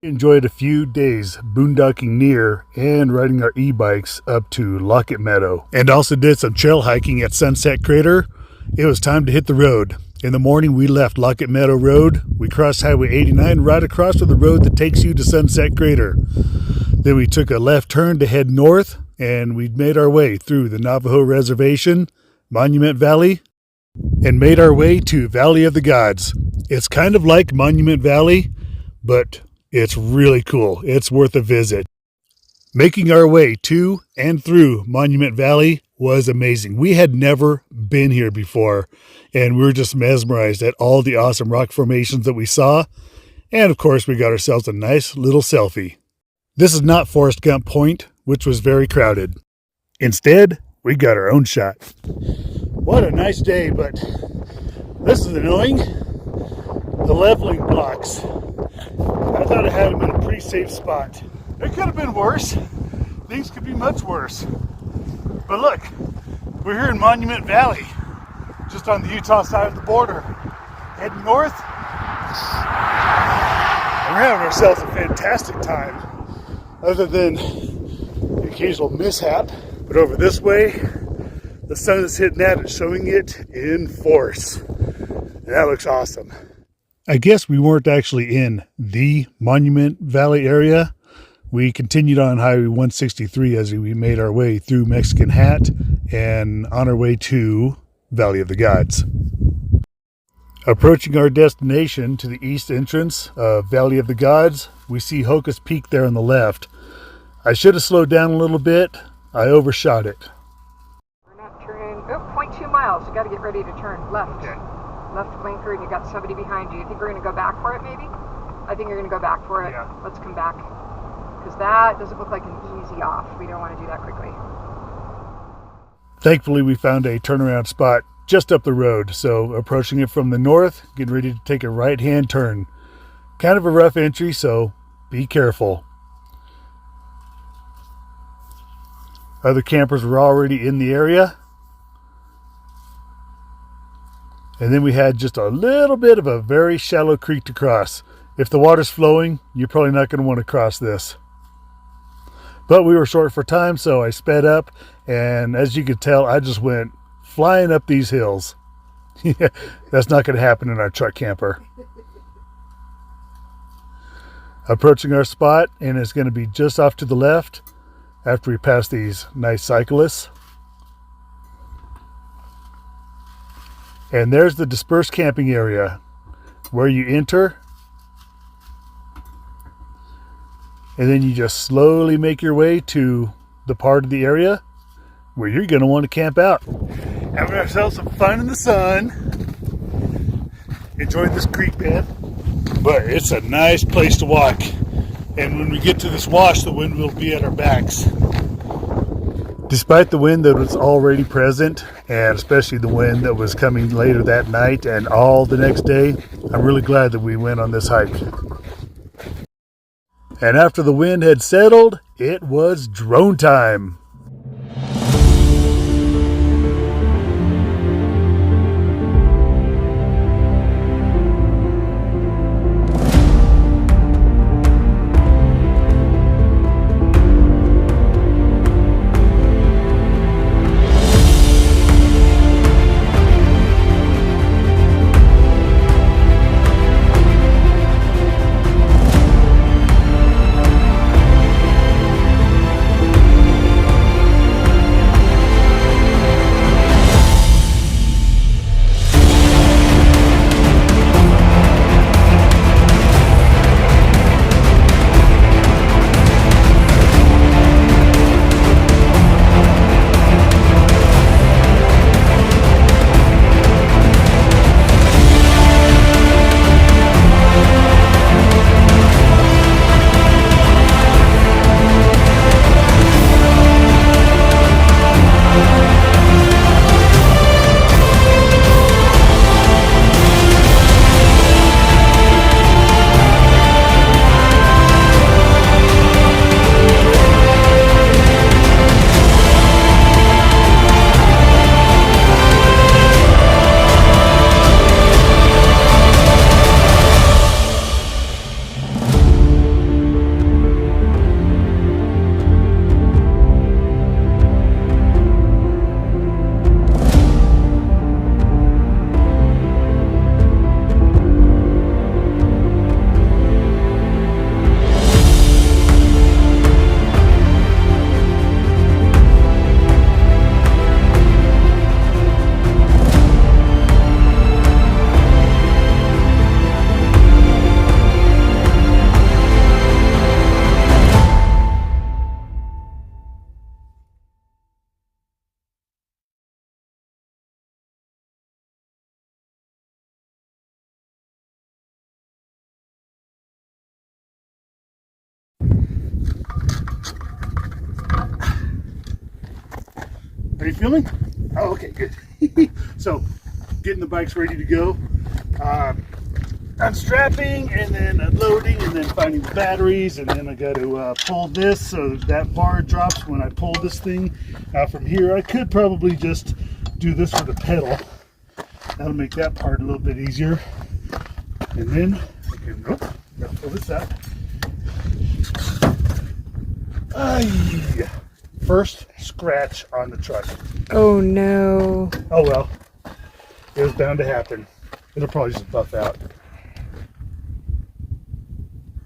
Enjoyed a few days boondocking near and riding our e-bikes up to Lockett Meadow, and also did some trail hiking at Sunset Crater. It was time to hit the road. In the morning we left Lockett Meadow Road. We crossed Highway 89 right across to the road that takes you to Sunset Crater. Then we took a left turn to head north, and we made our way through the Navajo Reservation, Monument Valley, and made our way to Valley of the Gods. It's kind of like Monument Valley, but it's really cool. It's worth a visit. Making our way to and through Monument Valley was amazing. We had never been here before, and we were just mesmerized at all the awesome rock formations that we saw. And of course, we got ourselves a nice little selfie. This is not Forrest Gump Point, which was very crowded. Instead, we got our own shot. What a nice day, but this is annoying. The leveling blocks. I thought I had them in a pretty safe spot. It could have been worse. Things could be much worse. But look, we're here in Monument Valley, just on the Utah side of the border. Heading north. And we're having ourselves a fantastic time, other than the occasional mishap. But over this way, the sun is hitting that and showing it in force. And that looks awesome. I guess we weren't actually in the Monument Valley area. We continued on Highway 163 as we made our way through Mexican Hat and on our way to Valley of the Gods. Approaching our destination to the east entrance of Valley of the Gods, we see Hocus Peak there on the left. I should have slowed down a little bit. I overshot it. We're not turning, 0.2 miles. You got to get ready to turn left. Okay. Left blinker, and you got somebody behind you. You think we're going to go back for it, maybe? I think you're going to go back for it. Yeah. Let's come back. Because that doesn't look like an easy off. We don't want to do that quickly. Thankfully, we found a turnaround spot just up the road. So approaching it from the north, getting ready to take a right-hand turn. Kind of a rough entry, so be careful. Other campers were already in the area. And then we had just a little bit of a very shallow creek to cross. If the water's flowing, you're probably not going to want to cross this. But we were short for time, so I sped up. And as you could tell, I just went flying up these hills. That's not going to happen in our truck camper. Approaching our spot, and it's going to be just off to the left after we pass these nice cyclists. And there's the dispersed camping area where you enter, and then you just slowly make your way to the part of the area where you're going to want to camp out. Having ourselves some fun in the sun. Enjoying this creek bed. But it's a nice place to walk. And when we get to this wash, the wind will be at our backs. Despite the wind that was already present, and especially the wind that was coming later that night and all the next day, I'm really glad that we went on this hike. And after the wind had settled, it was drone time. Are you filming? Oh, okay, good. So, getting the bikes ready to go. Unstrapping and then unloading and then finding the batteries, and then I got to pull this so that bar drops when I pull this thing from here. I could probably just do this with a pedal. That'll make that part a little bit easier. And then I can, gotta pull this out. First scratch on the truck. Oh no. Oh well, it was bound to happen. It'll probably just buff out.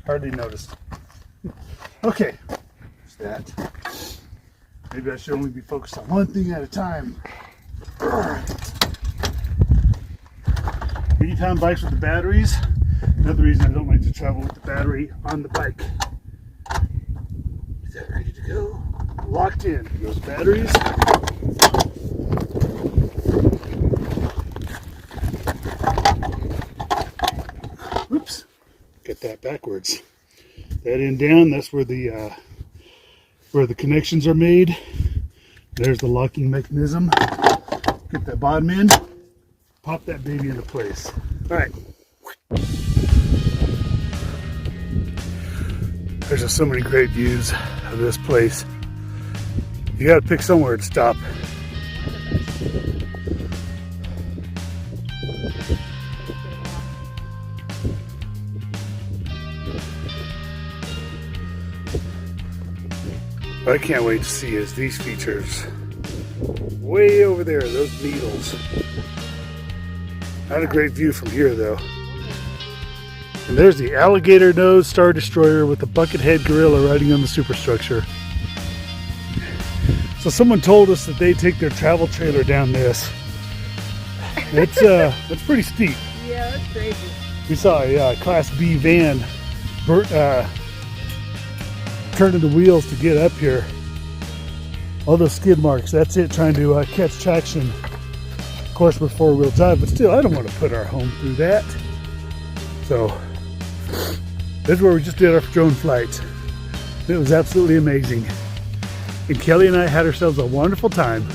Hardly noticed. Okay, that's that. Maybe I should only be focused on one thing at a time. Anytime bikes with the batteries, another reason I don't like to travel with the battery on the bike. Is that ready to go? Locked in. Those batteries. Whoops. Get that backwards. That end down, that's where the connections are made. There's the locking mechanism. Get that bottom in. Pop that baby into place. All right. There's just so many great views of this place. You gotta pick somewhere to stop. What I can't wait to see is these features. Way over there, those needles. Not a great view from here though. And there's the alligator nose Star Destroyer with the buckethead gorilla riding on the superstructure. So someone told us that they take their travel trailer down this. It's pretty steep. Yeah, that's crazy. We saw a Class B van turning the wheels to get up here. All those skid marks, that's it, trying to catch traction. Of course, we're four-wheel drive, but still, I don't want to put our home through that. So, this is where we just did our drone flight. It was absolutely amazing. And Kelly and I had ourselves a wonderful time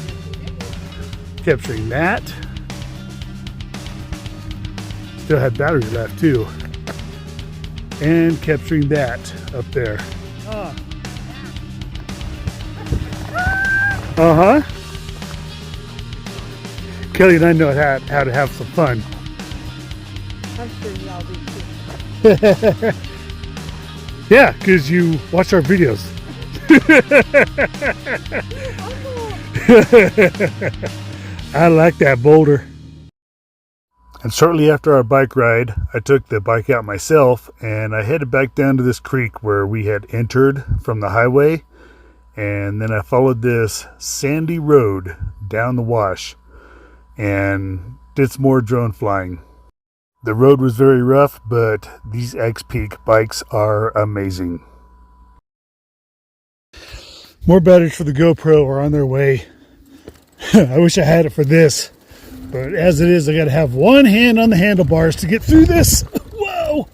capturing that. Still had battery left too. And capturing that up there. Uh-huh. Kelly and I know how to have some fun. I'm sure y'all do too. Yeah, because you watch our videos. I like that boulder. And shortly after our bike ride, I took the bike out myself and I headed back down to this creek where we had entered from the highway. And then I followed this sandy road down the wash and did some more drone flying. The road was very rough, but these X-Peak bikes are amazing. More batteries for the GoPro are on their way. I wish I had it for this, but as it is, I got to have one hand on the handlebars to get through this. Whoa!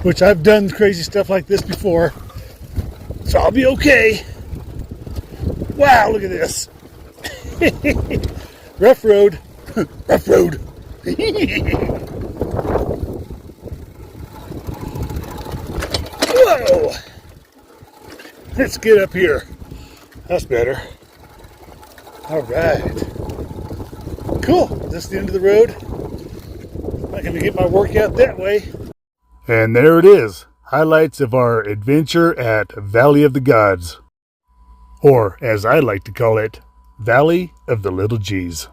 Which I've done crazy stuff like this before, so I'll be okay. Wow, look at this. Rough road. Rough road. Whoa! Let's get up here. That's better. All right. Cool. Is this the end of the road? I'm going to get my workout that way. And there it is. Highlights of our adventure at Valley of the Gods. Or, as I like to call it, Valley of the Little G's.